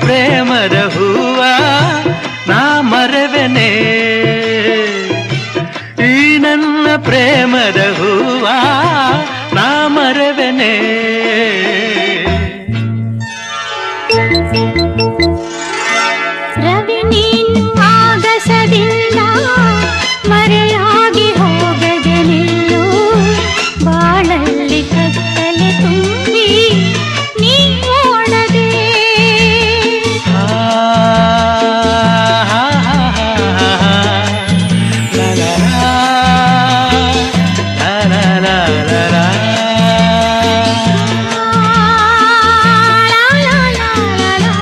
ಪ್ರೇಮದ ಹೂವ ನಾ ಮರೆವೆನೆ, ಈ ನನ್ನ ಪ್ರೇಮದ ಹೂವ ನಾ ಮರೆವೆನೆ. ರವಿ ನೀನು ಆಗಸದಿಂದ ಮರೆಯಾಗಿ ಹೋದ